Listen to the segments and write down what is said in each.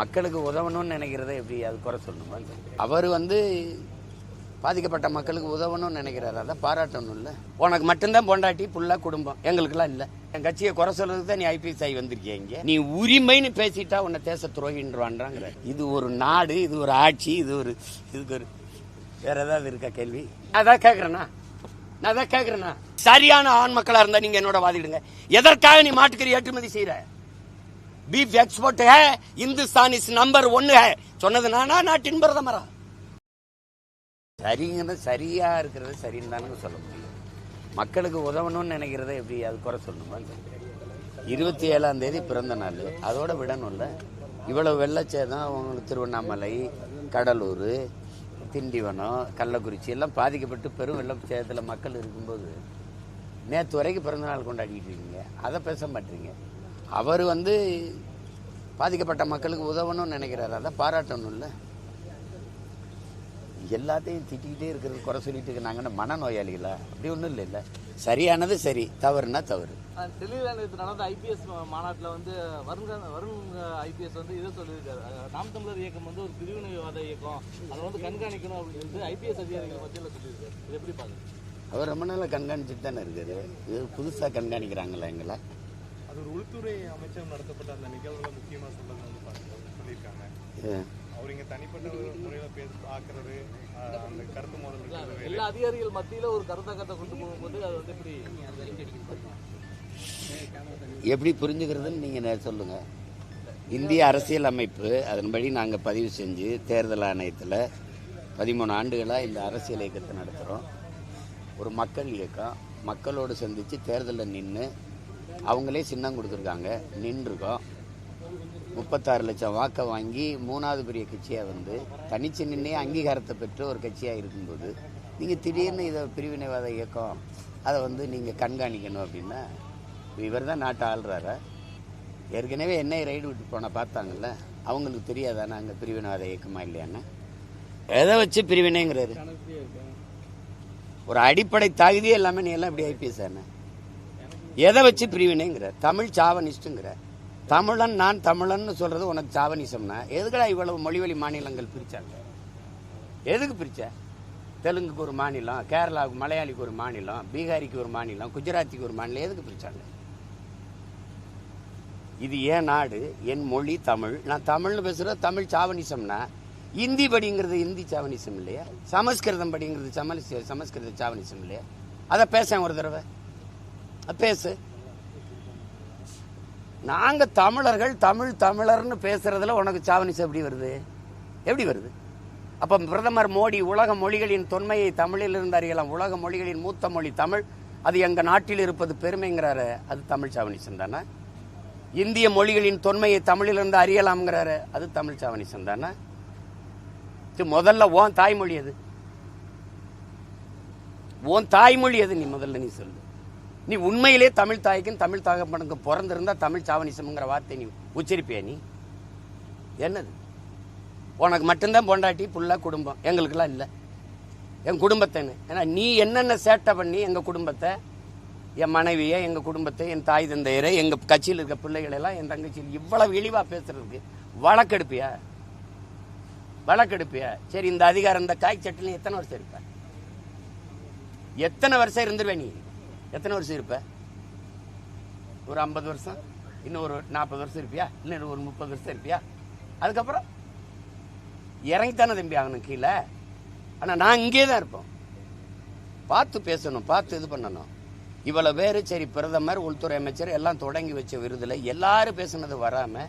மக்களுக்கு உதவணும்னு நினைக்கிறத எப்படி அது குறை சொல்லணுமா? அவர் பாதிக்கப்பட்ட மக்களுக்கு உதவணும்னு நினைக்கிறாரு, அதை பாராட்டணும். இல்லை உனக்கு மட்டும்தான் பொண்டாட்டி புள்ள குடும்பம், எங்களுக்குலாம் இல்லை. என் கட்சியை குறை சொல்றதுக்கு தான் நீ ஐபிஎஸ் ஆகி வந்திருக்கிய. இங்கே நீ உரிமைன்னு பேசிட்டா உன்னை தேச துரோகின்றான்றாங்கிற. இது ஒரு நாடு, இது ஒரு ஆட்சி, இதுக்கு ஒரு வேற ஏதாவது இருக்கா கேள்வி? அதான் கேட்கறேன்னா, நான் அதான் கேட்கறேன்னா, சரியான ஆண் மக்களா இருந்தா நீங்க என்னோட வாதிடுங்க. எதற்காக நீ மாட்டுக்கறி ஏற்றுமதி செய்யற? பீஃப் எக்ஸ்போர்ட் है, இந்துஸ்தான் இஸ் நம்பர் 1 है சொன்னது நானா, நாட்டின் பிரதமரா? சரிங்கிறது சரியா இருக்கிறது சரின்னு தானே சொல்ல முடியும். மக்களுக்கு உதவணும்னு நினைக்கிறத எப்படி அது குறை சொல்லணுமா? 27ஆம் தேதி பிறந்த நாள், அதோட விடணும்ல. இவ்வளவு வெள்ளச்சேதம் அவங்களுக்கு திருவண்ணாமலை, கடலூர், திண்டிவனம், கள்ளக்குறிச்சி எல்லாம் பாதிக்கப்பட்டு பெரும் வெள்ளச்சேதத்தில் மக்கள் இருக்கும்போது நேற்று வரைக்கும் பிறந்த நாள் கொண்டாடிட்டு இருக்கீங்க, அதை பேச மாட்டீங்க. அவர் பாதிக்கப்பட்ட மக்களுக்கு உதவணும்னு நினைக்கிறாரு, அதை பாராட்டணும்ல. எல்லாத்தையும் திட்டிக்கிட்டே இருக்கிறது, குறை சொல்லிட்டு நாங்கள் மனநோயாளிகளா? அப்படி ஒன்றும் இல்லை. சரியானது சரி, தவறுனா தவறு. டெல்லியில் நடந்த ஐபிஎஸ் மாநாட்டில் வருண் ஐபிஎஸ் இதை சொல்லியிருக்காரு, நாம் தமிழர் இயக்கம் ஒரு பிரிவினைவாத இயக்கம், அதை கண்காணிக்கணும் அப்படின்னு சொல்லிட்டு ஐபிஎஸ் அதிகாரிகள் மத்தியில் சொல்லியிருக்காரு. இது எப்படி பார்க்குறது? அவர் ரொம்ப நாளாக கண்காணிச்சுட்டு தானே இருக்காரு. இது புதுசாக கண்காணிக்கிறாங்களா எங்களை? அது ஒரு உள்துறை அமைச்சர் நடத்தப்பட்ட அந்த நிகழ்வுல முக்கியமாக சொல்லியிருக்காங்க. அவர் இங்கே தனிப்பட்ட முறையில் பார்க்கறது, அந்த கருத்து மோதல் எல்லா அதிகாரிகள் மத்தியில் ஒரு கருத்தாக்கத்தை கொண்டு போகும்போது அது எப்படி புரிஞ்சுக்கிறதுன்னு நீங்கள் சொல்லுங்க. இந்திய அரசியல் அமைப்பு அதன்படி நாங்கள் பதிவு செஞ்சு தேர்தல் ஆணையத்தில் 13 ஆண்டுகளாக இந்த அரசியல் இயக்கத்தை நடத்துகிறோம். ஒரு மக்கள் இயக்கம், மக்களோடு சந்தித்து தேர்தலில் நின்று அவங்களே சின்னம் கொடுத்துருக்காங்க, நின்றுருக்கோம். 36 லட்சம் வாக்கை வாங்கி 3வது பெரிய கட்சியாக தனிச்சு நின்னே அங்கீகாரத்தை பெற்று ஒரு கட்சியாக இருக்கும்போது நீங்கள் திடீர்னு இதை பிரிவினைவாத இயக்கம் அதை நீங்கள் கண்காணிக்கணும் அப்படின்னா, இவர் தான் நாட்டை ஆள்றாரா? ஏற்கனவே என்னை ரைடு விட்டு போனால் பார்த்தாங்கல்ல, அவங்களுக்கு தெரியாதா நாங்கள் பிரிவினைவாத இயக்கமா இல்லையான்னு? எதை வச்சு பிரிவினைங்கிறாரு? ஒரு அடிப்படை தகுதியே எல்லாமே நீ எல்லாம் இப்படி ஐபிஎஸ் ஆன எதை வச்சு பிரிவினைங்கிற? தமிழ் சாவனிஸ்டுங்கிற. தமிழன் நான் தமிழன்னு சொல்றது உனக்கு சாவனிசம்னா எதுக்கடா இவ்வளவு மொழிவழி மாநிலங்கள் பிரிச்சாங்க? எதுக்கு பிரிச்ச? தெலுங்குக்கு ஒரு மாநிலம், கேரளாவுக்கு மலையாளிக்கு ஒரு மாநிலம், பீகாரிக்கு ஒரு மாநிலம், குஜராத்திக்கு ஒரு மாநிலம், எதுக்கு பிரிச்சாங்க? இது ஏன் நாடு, என் மொழி தமிழ், நான் தமிழ்னு பேசுறது தமிழ் சாவனிசம்னா, இந்தி படிங்கிறது இந்தி சாவனிசம் இல்லையா? சமஸ்கிருதம் படிங்கிறது சமஸ்கிருத சாவனிசம் இல்லையா? அதை பேச ஒரு தடவை பேசு. நாங்க தமிழர்கள் தமிழர்னு பேசுறதுல உனக்கு சாவனிசம் எப்படி வருது? எப்படி வருது? அப்ப பிரதமர் மோடி உலக மொழிகளின் தொன்மையை தமிழிலிருந்து அறியலாம், உலக மொழிகளின் மூத்த மொழி தமிழ், அது எங்க நாட்டில் இருப்பது பெருமைங்கிறாரு, அது தமிழ் சாவனிசம் தானே? இந்திய மொழிகளின் தொன்மையை தமிழிலிருந்து அறியலாம்ங்கிறாரு, அது தமிழ் சாவனிசம் தானே? முதல்ல உன் தாய்மொழி எது? உன் தாய்மொழி எது? நீ முதல்ல நீ சொல்லு. நீ உண்மையிலே தமிழ் தாய்க்கும் தமிழ் தகப்பனுக்கும் பிறந்திருந்தா தமிழ் சாவனிசம்ங்கிற வார்த்தை நீ உச்சரிப்பியா? நீ என்னது? உனக்கு மட்டும்தான் பொண்டாட்டி புள்ள குடும்பம், எங்களுக்கெல்லாம் இல்லை. என் குடும்பத்தைன்னு ஏன்னா நீ என்னென்ன சேட்டை பண்ணி எங்கள் குடும்பத்தை, என் மனைவியை, எங்கள் குடும்பத்தை, என் தாய் தந்தையரை, எங்கள் கட்சியில் இருக்க பிள்ளைகளெல்லாம், என் தங்கச்சியில் இவ்வளவு இழிவாக பேசுறதுக்கு வழக்கெடுப்பியா? வழக்கெடுப்பியா? சரி, இந்த அதிகாரம், இந்த காய் சட்டில் எத்தனை வருஷம் இருப்ப? எத்தனை வருஷம் இருந்துருவேன்? நீ எத்தனை வருஷம் இருப்ப? ஒரு 50 வருஷம், இன்னும் ஒரு 40 வருஷம் இருப்பியா? இல்லை ஒரு 30 வருஷம் இருப்பியா? அதுக்கப்புறம் இறங்கித்தானே தம்பி ஆகணும் கீழே. ஆனால் நான் இங்கே தான் இருப்போம். பார்த்து பேசணும், பார்த்து இது பண்ணணும். இவ்வளவு பேர் சரி, பிரதமர், உள்துறை அமைச்சர் எல்லாம் தொடங்கி வச்ச விருதுல எல்லாரும் பேசுனது வராம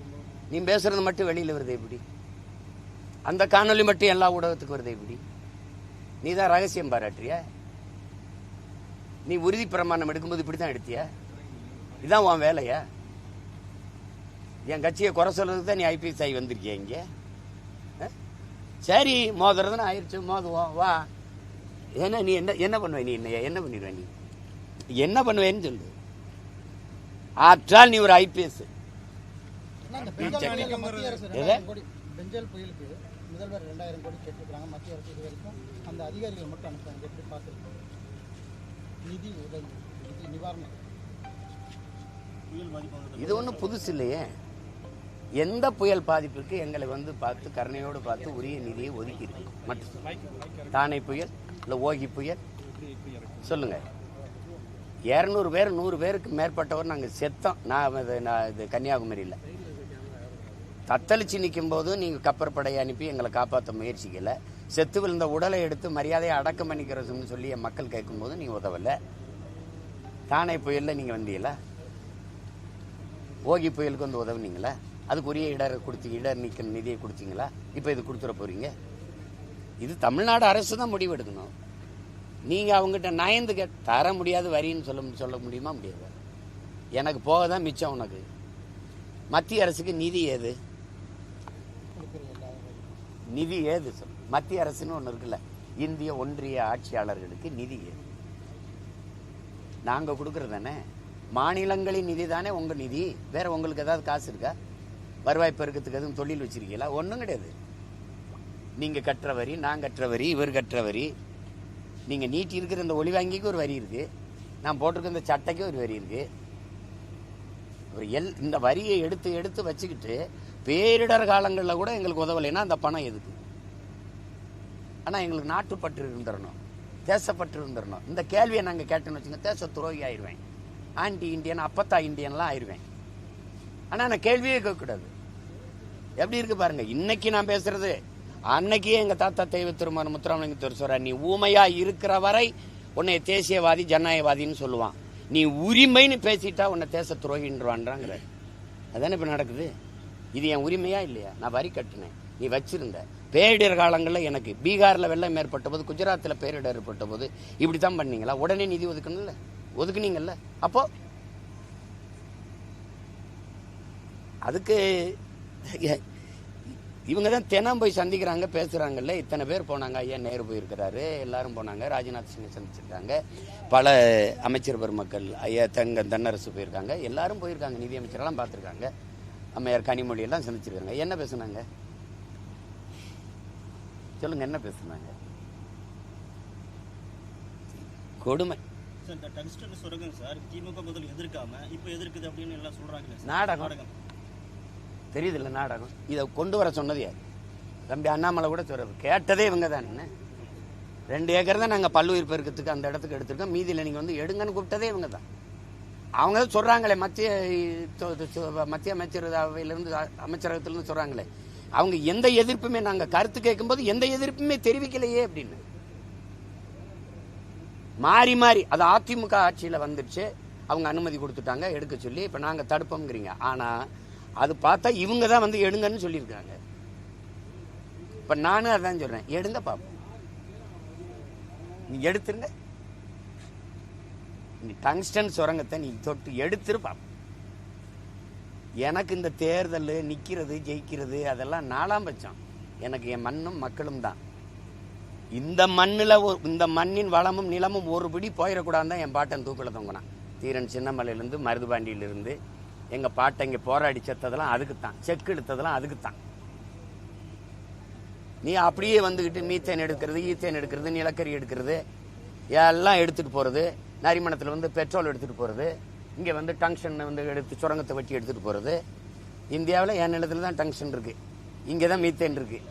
நீ பேசுறது மட்டும் வெளியில வருது எப்படி? அந்த காணொலி மட்டும் எல்லா ஊடகத்துக்கு வருது எப்படி? நீ தான் ரகசியம் பாராட்டுறிய? நீ உறுதி பிரமாணம் எடுக்கும்போது இப்படித்தான் எடுத்திய? இதான் உன் வேலையா? என் கட்சியை குறை சொல்றதுக்கு தான் நீ ஐபிஎஸ் ஆகி வந்திருக்கிய இங்க? சரி, மோதுறதுன்னு ஆயிடுச்சு, மோதுவோம் வா. ஏன்னா நீ என்ன பண்ணுவ? நீ என்ன பண்ணிடுவ? நீ என்ன பண்ணுவேன்னு சொல்லு. ஆற்றால் நீ ஒரு ஐபிஎஸ். பெஞ்சல் புயலுக்கு முதல்வர் 2000 கோடி கேட்டிருக்காங்க. மத்திய அரசு இது வரைக்கும் அந்த அதிகாரிகள் மட்டும் அனுப்புறாங்க. எப்படி பார்த்துருக்கோம்? நிதி உதவி, நிதி நிவாரணம், இது ஒன்றும் புதுசு இல்லையே. எந்த புயல் பாதிப்பிற்கு எங்களை வந்து பார்த்து கருணையோடு பார்த்து உரிய நிதியை ஒதுக்கியிருக்கு மட்டும். தானே புயல் இல்லை ஓகி புயல் சொல்லுங்க. 200 பேர் 100 பேருக்கு மேற்பட்டவர் நாங்கள் செத்தோம். நான் இது கன்னியாகுமரியில் தத்தளிச்சு நிற்கும் போது நீங்கள் கப்பற்படையை அனுப்பி எங்களை காப்பாற்ற முயற்சிக்கலை. செத்து விழுந்த உடலை எடுத்து மரியாதையை அடக்கம் பண்ணிக்கிறோம்னு சொல்லி என் மக்கள் கேட்கும்போது நீங்கள் உதவலை. தானே புயலில் நீங்கள் வந்தீங்களா? ஓகி புயலுக்கு வந்து உதவுனீங்களா? அதுக்கு உரிய இடர் நீக்க நிதியை கொடுத்தீங்களா? இப்போ இது கொடுத்துட போறீங்க. இது தமிழ்நாடு அரசு தான் முடிவு எடுக்கணும். நீங்கள் அவங்ககிட்ட நயந்து தர முடியாது வரின்னு சொல்ல முடியுமா? முடியாது. எனக்கு போக தான் மிச்சம். உனக்கு மத்திய அரசுக்கு நிதி ஏது? நிதி ஏது சொல். மத்திய அரசுன்னு ஒன்று இருக்குல்ல, இந்திய ஒன்றிய ஆட்சியாளர்களுக்கு நிதி ஏது? நாங்கள் கொடுக்குறது தானே. மாநிலங்களின் நிதி தானே உங்கள் நிதி. வேற உங்களுக்கு ஏதாவது காசு இருக்கா? வருவாய் பெருக்கத்துக்கு எதுவும் தொழில் வச்சிருக்கீங்களா? ஒன்றும் கிடையாது. நீங்கள் கட்டுற வரி, நான் கட்டுற வரி, இவர் கட்டுற வரி. நீங்கள் நீட்டி இருக்கிற இந்த ஒளி வாங்கிக்கு ஒரு வரி இருக்கு, நான் போட்டிருக்க இந்த சட்டைக்கு ஒரு வரி இருக்கு. இந்த வரியை எடுத்து எடுத்து வச்சுக்கிட்டு பேரிடர் காலங்களில் கூட எங்களுக்கு உதவலைன்னா அந்த பணம் எதுக்கு? ஆனால் எங்களுக்கு நாட்டுப்பற்று இருந்துடணும், தேசப்பற்று இருந்துடணும். இந்த கேள்வியை நாங்கள் கேட்டோன்னு வச்சுங்க, தேச துரோகி ஆயிடுவேன், ஆன்டி இண்டியன் அப்பத்தா இண்டியன்லாம் ஆயிடுவேன். ஆனால் நான் கேள்வியே கேட்கக்கூடாது. எப்படி இருக்கு பாருங்க. இன்னைக்கு நான் பேசுறது, அன்னைக்கே எங்க தாத்தா தெய்வ திருமணம் முத்துராமலிங்க சொல்றார், நீ ஊமையா இருக்கிற வரை உன்னை தேசியவாதி ஜனநாயகவாதின்னு சொல்லுவான், நீ உரிமைன்னு பேசிட்டா உன்னை தேச துரோகின்றான்றாங்கிற. அதானே இப்ப நடக்குது. இது என் உரிமையா இல்லையா? நான் வரி கட்டினேன், நீ வச்சிருந்த. பேரிடர் காலங்களில் எனக்கு பீகார்ல வெள்ளம் ஏற்பட்ட போது, குஜராத்தில் பேரிடர் ஏற்பட்ட போது இப்படித்தான் பண்ணீங்களா? உடனே நிதி ஒதுக்கணும்ல, ஒதுக்குனீங்கல்ல. அப்போ அதுக்கு இவங்க தான் தினம் போய் சந்திக்கிறாங்க, பேசுறாங்கல்ல. இத்தனை பேர் போனாங்க, ஐயா நேரு போயிருக்கிறாரு, எல்லாரும் போனாங்க, ராஜ்நாத் சிங்கை சந்திச்சிருக்காங்க, பல அமைச்சர் பெருமக்கள், ஐயா தென்னரசு போயிருக்காங்க, எல்லாரும் போயிருக்காங்க, நிதி அமைச்சரெல்லாம் பார்த்துருக்காங்க, அம்மையார் கனிமொழி எல்லாம் சந்திச்சிருக்காங்க. என்ன பேசுனாங்க சொல்லுங்க, என்ன பேசுனாங்க? கொடுமை. நாடகம் தெரியுதுல்ல, நாடகம். இதை கொண்டு வர சொன்னது யார்? தம்பி அண்ணாமலை கூட சொல்றது, கேட்டதே இவங்க தான். 2 ஏக்கர் தான் நாங்கள் பல்லுயிர் பெருக்கத்துக்கு அந்த இடத்துக்கு எடுத்திருக்கோம், மீதியில் நீங்கள் வந்து எடுங்கன்னு கூப்பிட்டதே இவங்க தான். அவங்க தான் சொல்றாங்களே, மத்திய அமைச்சரவையிலிருந்து அமைச்சரகத்திலிருந்து சொல்றாங்களே, அவங்க எந்த எதிர்ப்புமே, நாங்கள் கருத்து கேட்கும்போது எந்த எதிர்ப்புமே தெரிவிக்கலையே அப்படின்னு. மாறி மாறி அது அதிமுக ஆட்சியில் வந்துடுச்சு, அவங்க அனுமதி கொடுத்துட்டாங்க எடுக்க சொல்லி, இப்போ நாங்கள் தடுப்போங்கிறீங்க. ஆனால் அது பார்த்தா இவங்க தான் வந்து எடுங்கன்னு சொல்லியிருக்காங்க. இப்போ நானும் அதான் சொல்கிறேன், எடுங்க பார்ப்போம். நீ எடுத்துருங்க, நீ டங்ஸ்டன் சுரங்கத்தை நீ தொட்டு எடுத்துரு பார்ப்போம். எனக்கு இந்த தேர்தல் நிற்கிறது ஜெயிக்கிறது அதெல்லாம் 4ஆம் பட்சம். எனக்கு என் மண்ணும் மக்களும் தான். இந்த மண்ணில் இந்த மண்ணின் வளமும் நிலமும் ஒரு பிடி போயிடக்கூடாதுன்னு தான் என் பாட்டன் தூக்கில் தொங்கினான். தீரன் சின்னமலையிலேருந்து மருதுபாண்டியிலிருந்து எங்கள் பாட்டை இங்கே போராடி செத்ததெல்லாம் அதுக்குத்தான், செக்கு எடுத்ததெல்லாம் அதுக்குத்தான். நீ அப்படியே வந்துக்கிட்டு மீத்தேன் எடுக்கிறது, ஈத்தேன் எடுக்கிறது, நிலக்கரி எடுக்கிறது எல்லாம் எடுத்துகிட்டு போகிறது, நரிமணத்தில் வந்து பெட்ரோல் எடுத்துகிட்டு போகிறது, இங்கே வந்து டங்ஷன் வந்து எடுத்து சுரங்கத்தை வெட்டி எடுத்துகிட்டு போகிறது. இந்தியாவில் என் நிலத்தில் தான் டங்ஷன் இருக்குது, இங்கே தான் மீத்தேன் இருக்குது,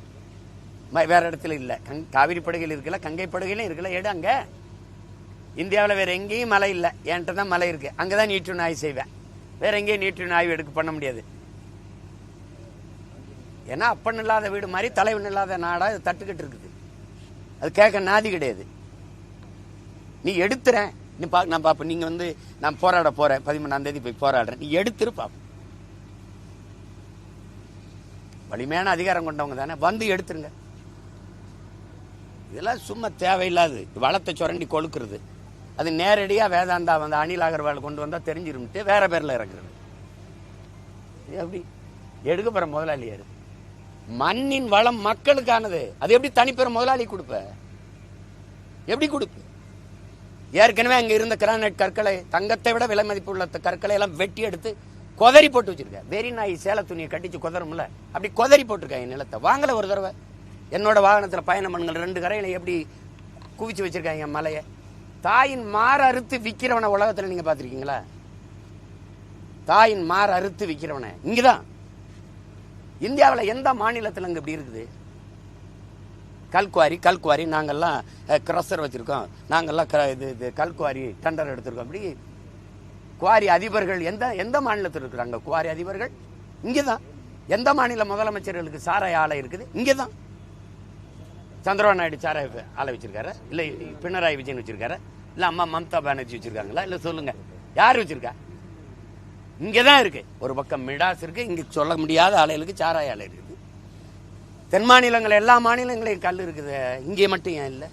வேறு இடத்துல இல்லை. காவிரி படுகையில் இருக்குல்ல, கங்கை படுகையிலும் இருக்குல்ல, எடு அங்கே. இந்தியாவில் வேறு எங்கேயும் மலை இல்லை, என்கிட்ட தான் மலை இருக்குது, அங்கே தான் நீட்டு ஆய்வு செய்வேன். வேற எங்கேயும் நீட்டு ஆய்வு எடுக்க பண்ண முடியாது. ஏன்னா அப்பன் இல்லாத வீடு மாதிரி தலைவன் இல்லாத நாடா இது தட்டுக்கிட்டு இருக்குது. அது கேட்க நாதி கிடையாது. நீ எடுத்துறேன், நீ நான் பாப்ப, நீங்க வந்து நான் போராட போறேன், 13ஆம் தேதி போய் போராடுறேன், நீ எடுத்துரு பாப்ப. வலிமையான அதிகாரம் கொண்டவங்க தானே, வந்து எடுத்துருங்க. இதெல்லாம் சும்மா தேவையில்லாது வளத்தை சுரண்டி கொழுக்கிறது. அது நேரடியாக வேதாந்தா வந்து அனில் அகர்வால் கொண்டு வந்தால் தெரிஞ்சிருந்துட்டு வேற பேரில் இறக்குறது. எப்படி எடுக்க போகிற முதலாளி யாரு? மண்ணின் வளம் மக்களுக்கானது, அது எப்படி தனிப்பெற முதலாளி கொடுப்ப? எப்படி கொடுப்ப? ஏற்கனவே அங்கே இருந்த கிரானைட் கற்களை, தங்கத்தை விட விலை மதிப்பு உள்ள கற்களை எல்லாம் வெட்டி எடுத்து கொதறி போட்டு வச்சிருக்க. வெறி நாய் சேல துணியை கட்டிச்சு கொதரும்ல, அப்படி கொதறி போட்டிருக்கேன் என் நிலத்தை. வாங்கல ஒரு தடவை என்னோட வாகனத்தில் பயணம் பண்ணுங்கள், 2 கரையில எப்படி குவிச்சு வச்சிருக்காங்க மலையை. தாயின் மாற அறுத்து விற்கிறவனை உலகத்தில் நீங்க பார்த்துருக்கீங்களா? தாயின் மாற அறுத்து விற்கிறவனை இங்கதான் இந்தியாவில் எந்த மாநிலத்தில் இங்கே இப்படி இருக்குது? கல்குவாரி நாங்கள்லாம் க்ரஷர் வச்சுருக்கோம், நாங்கள்லாம் இது கல்குவாரி டெண்டர் எடுத்திருக்கோம். அப்படி குவாரி அதிபர்கள் எந்த மாநிலத்தில் இருக்கிறாங்க? குவாரி அதிபர்கள் இங்கே தான். எந்த மாநில முதலமைச்சர்களுக்கு சாராய ஆலை இருக்குது? இங்கே தான். சந்திரபாபு நாயுடு சாராய ஆலை வச்சிருக்காரு, இல்லை பினராயி விஜயன் வச்சிருக்காரு, இல்லை அம்மா மம்தா பானர்ஜி வச்சிருக்காங்களா? இல்லை சொல்லுங்க, யார் வச்சிருக்கா? இங்கே தான் இருக்கு. ஒரு பக்கம் மிடாஸ் இருக்கு, இங்கே சொல்ல முடியாத ஆலைகளுக்கு சாராய ஆலை இருக்குது. தென் மாநிலங்கள் எல்லா மாநிலங்களையும் கல் இருக்குது, இங்கே மட்டும் ஏன் இல்லை?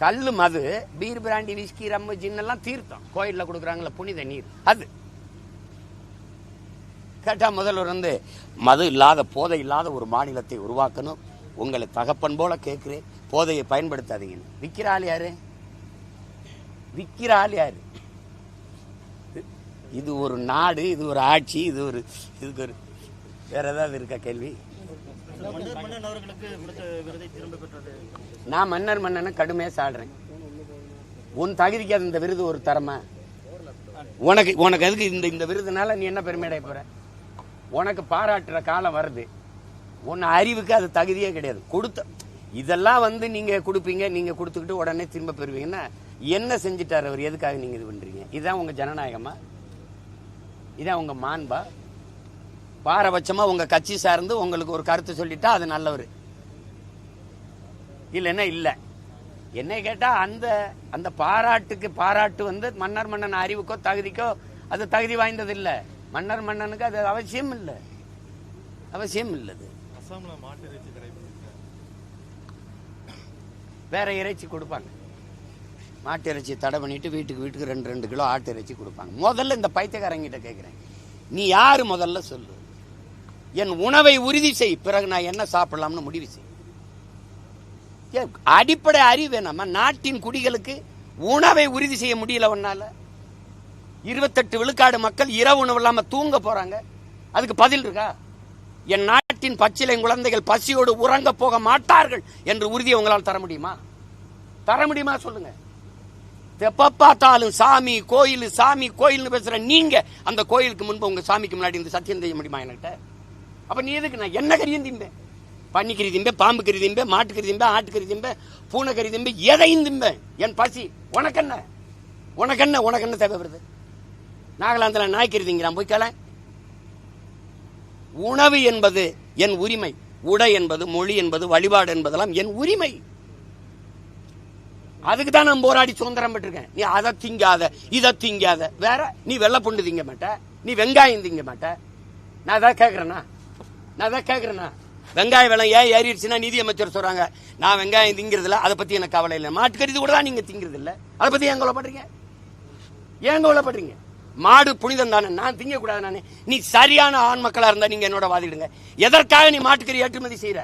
கல், மது, பீர், பிராண்டி, விஸ்கி, ரம்மு, ஜின் எல்லாம் தீர்த்தம் கோயிலில் கொடுக்குறாங்களா, புனித நீர். அது கேட்டா முதல்வர் வந்து மது இல்லாத, போதை இல்லாத ஒரு மாநிலத்தை உருவாக்கணும். உங்களை தகப்பன் போல கேட்கிறேன், போதையை பயன்படுத்தாதீங்க. விற்கிற ஆள் யாரு? இது ஒரு நாடு, இது ஒரு ஆட்சி, இதுக்கு ஒரு வேற ஏதாவது இருக்கா கேள்வி? நான் மன்னனை கடுமையாக சாடுறேன். உன் தகுதிக்கு அது இந்த விருது ஒரு தரமா? உனக்கு எதுக்கு இந்த விருதுனால நீ என்ன பெருமை அடைய போற? உனக்கு பாராட்டுற காலம் வருது. உன் அறிவுக்கு அது தகுதியே கிடையாது. இதெல்லாம் வந்து நீங்க கொடுப்பீங்க, நீங்க கொடுத்துக்கிட்டு உடனே திரும்ப பெறுவீங்கன்னா என்ன செஞ்சுட்டாரு அவர்? எதுக்காக நீங்க இது பண்றீங்க? இதுதான் உங்க ஜனநாயகமா? இதான் உங்க மாண்பா? பாரபட்சமா உங்க கட்சி சார்ந்து உங்களுக்கு ஒரு கருத்து சொல்லிட்டா அது நல்லவர், இல்லைன்னா இல்ல. என்ன கேட்டா அந்த பாராட்டு வந்து மன்னன் அறிவுக்கோ தகுதிக்கோ அது தகுதி வாய்ந்தது இல்ல. மன்னனுக்கு அது அவசியம் இல்லை. அசாம்ல மாட்டு இறைச்சி கடை வேற இறைச்சி கொடுப்பாங்க. மாட்டு இறைச்சி தடை பண்ணிட்டு வீட்டுக்கு 2 கிலோ ஆட்டு இறைச்சி கொடுப்பாங்க. முதல்ல இந்த பைத்தியக்காரங்கிட்ட கேட்கிறேன், நீ யாரு? முதல்ல சொல்லு. என் உணவை உறுதி செய், பிறகு நான் என்ன சாப்பிடலாம்னு முடிவு செய். அடிப்படை அறிவு வேணாமா? நாட்டின் குடிகளுக்கு உணவை உறுதி செய்ய முடியல ஒன்னால. 28 விழுக்காடு மக்கள் இரவு உணவு இல்லாம தூங்க போறாங்க. அதுக்கு பதில் இருக்கா? என் நாட்டின் பச்சிலை குழந்தைகள் பசியோடு உறங்க போக மாட்டார்கள் என்று உறுதியை உங்களால் தர முடியுமா? சொல்லுங்க. எப்ப பார்த்தாலும் சாமி கோயில் பேசுற நீங்க அந்த கோயிலுக்கு முன்பு உங்க சாமிக்கு முன்னாடி இந்த சத்தியம் செய்ய முடியுமா என்கிட்ட? அப்ப நீ எதுக்கு? நான் என்ன கறியும் திம்பேன், பன்னிக்கறி திம்பேன், பாம்பு கறி திம்பேன், மாட்டுக்கறி திம்பேன், ஆட்டுக்கறி திம்பேன், பூனைக்கறி திம்பேன், எதையும் திம்பேன். என் பசி உனக்கு என்ன தேவைப்படுது? நாகாலாந்தில் நாய்க்கறி திங்கிறான், போய் கேள. உணவு என்பது என் உரிமை, உடை என்பது, மொழி என்பது, வழிபாடு என்பதெல்லாம் என் உரிமை. அதுக்கு தான் நான் போராடி சுதந்திரம் பெற்றிருக்கேன். நீ அதை திங்காத, இதை திங்காத. வேற நீ வெள்ளை பூண்டு திங்க மாட்ட, நீ வெங்காயம் திங்க மாட்ட. நான் அதான் கேட்கிறேன்னா வெங்காய விலை ஏன் ஏறிடுச்சுன்னா நிதியமைச்சர் சொல்றாங்க நான் வெங்காயம் திங்கிறதுல, அதை பத்தி எனக்கு கவலை இல்லை. மாட்டுக்கறி கூட தான் நீங்க திங்கிறது இல்லை, அதை பத்தி ஏன் கவலைப்படுறீங்க? மாடு புனிதம் தானே, நான் திங்க கூடாது நானே. நீ சரியான ஆண் மக்களா இருந்தா நீங்க என்னோட வாதிடுங்க. எதற்காக நீ மாட்டுக்கறி ஏற்றுமதி செய்யற?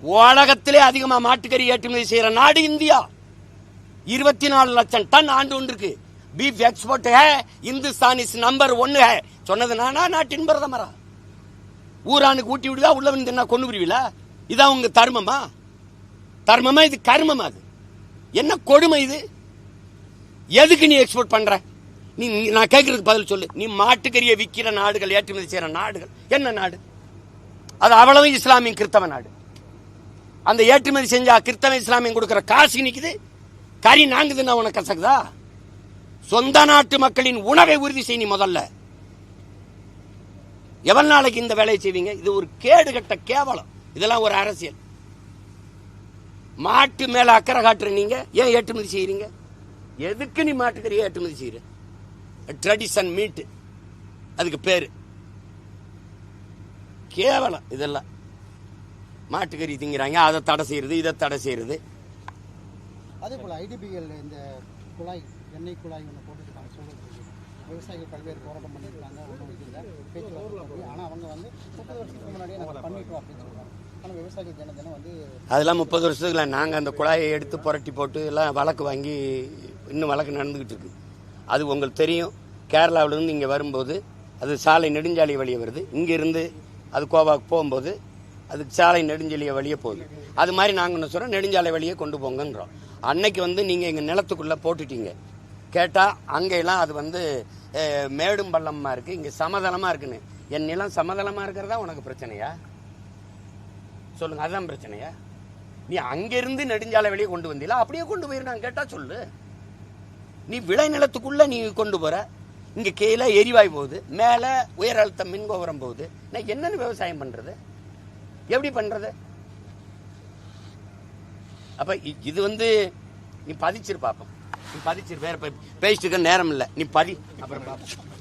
உலகத்திலே அதிகமா மாட்டுக்கறி ஏற்றுமதி செய்யற நாடு இந்தியா. 24 லட்சம் டன் ஆண்டு ஒன்றுக்கு beef export Hindustan is number 1 சொன்னது நானா, நாட்டின் பிரதமரா? ஊரானுக்கு ஊட்டி விடுதா, உள்ள வந்து என்ன கொண்டு புரிவிலா? இதான் உங்க தர்மமா? இது கர்மமா? அது என்ன கொடுமை இது? எதுக்கு நீ எக்ஸ்போர்ட் பண்ற? நான் கேட்கறதுக்கு பதில் சொல்லு. நீ மாட்டுக்கறியை விற்கிற நாடுகள், ஏற்றுமதி செய்யற நாடுகள் என்ன நாடு? அது அவ்வளவு இஸ்லாமிய கிறிஸ்தவ நாடு. அந்த ஏற்றுமதி செஞ்சா கிறிஸ்தவ இஸ்லாமியம் கொடுக்கிற காசு நிக்குது, கறி நாங்குதுன்னா உனக்கு கசக்குதா? சொந்த நாட்டு மக்களின் உணவை உறுதி செய்ய நீ முதல்ல. எவ்வளவு நாளைக்கு இந்த வேலையை செய்வீங்க? இது ஒரு கேடுகட்ட கேவலம். இதெல்லாம் ஒரு அரசியல். மாட்டு மேல அக்கறை காட்டுற நீங்க ஏன் ஏற்றுமதி செய்யறீங்க? எதுக்கு நீ மாட்டுக்கறியை ஏற்றுமதி செய்யற? ட்ரெடிஷன் மீட் அதுக்கு பேரு. கேவலம் இதெல்லாம். மாட்டுக்கறி திங்கிறாங்க, அதை தடை செய்யறது, இதை தடை செய்யறது. அதே போல ஐடிபிஎல் இந்த குழாய், எண்ணெய் குழாய் ஒன்று போட்டுருக்காங்க. சொல்றது விவசாயிகள் பல்வேறு போராட்டம் பண்ணியிருக்காங்க, ஒன்றும் இல்லை பேச்சுவார்த்தை. ஆனால் அவங்க வந்து 30 வருஷத்துக்கு முன்னாடியே நாங்கள் பண்ணிட்டோம் அப்படின்னு சொல்றாங்க. ஆனால் விவசாயிகள் தினம் வந்து அதெல்லாம் 30 வருஷத்துக்குல நாங்கள் அந்த குழாயை எடுத்து புரட்டி போட்டு எல்லாம் வழக்கு வாங்கி இன்னும் வழக்கு நடந்துகிட்டு இருக்கு. அது உங்களுக்கு தெரியும். கேரளாவிலிருந்து இங்கே வரும்போது அது சாலை நெடுஞ்சாலை வழியே வருது. இங்கிருந்து அது கோவாக்கு போகும்போது அதுக்கு சாலை நெடுஞ்சாலை வழியே போகுது. அது மாதிரி நாங்கள் என்ன சொல்கிறோம், நெடுஞ்சாலை வழியே கொண்டு போங்கன்றோம். அன்னைக்கு வந்து நீங்கள் எங்கள் நிலத்துக்குள்ளே போட்டுட்டீங்க. கேட்டால் அங்கெல்லாம் அது வந்து மேடும் பள்ளமாக இருக்குது, இங்கே சமதளமாக இருக்குன்னு. என் நிலம் சமதளமா இருக்கிறதா உனக்கு பிரச்சனையா? சொல்லுங்க, அதுதான் பிரச்சனையா? நீ அங்கிருந்து நெடுஞ்சாலை வெளியே கொண்டு வந்தீங்களா? அப்படியே கொண்டு போயிருந்தாங்க கேட்டா சொல்லு. நீ விளைநிலத்துக்குள்ள நீ கொண்டு போற, இங்க கீழே எரிவாயு போகுது, மேல உயர் அழுத்த மின்கோபுரம் போகுது. நான் என்னன்னு விவசாயம் பண்றது? எப்படி பண்றது? அப்ப இது நீ பதிச்சிரு பாப்போம். நீ பதிச்சிரு, வேற பேசிட்டு நேரம் இல்லை, நீ பதி, அப்புறம் பாப்போம்.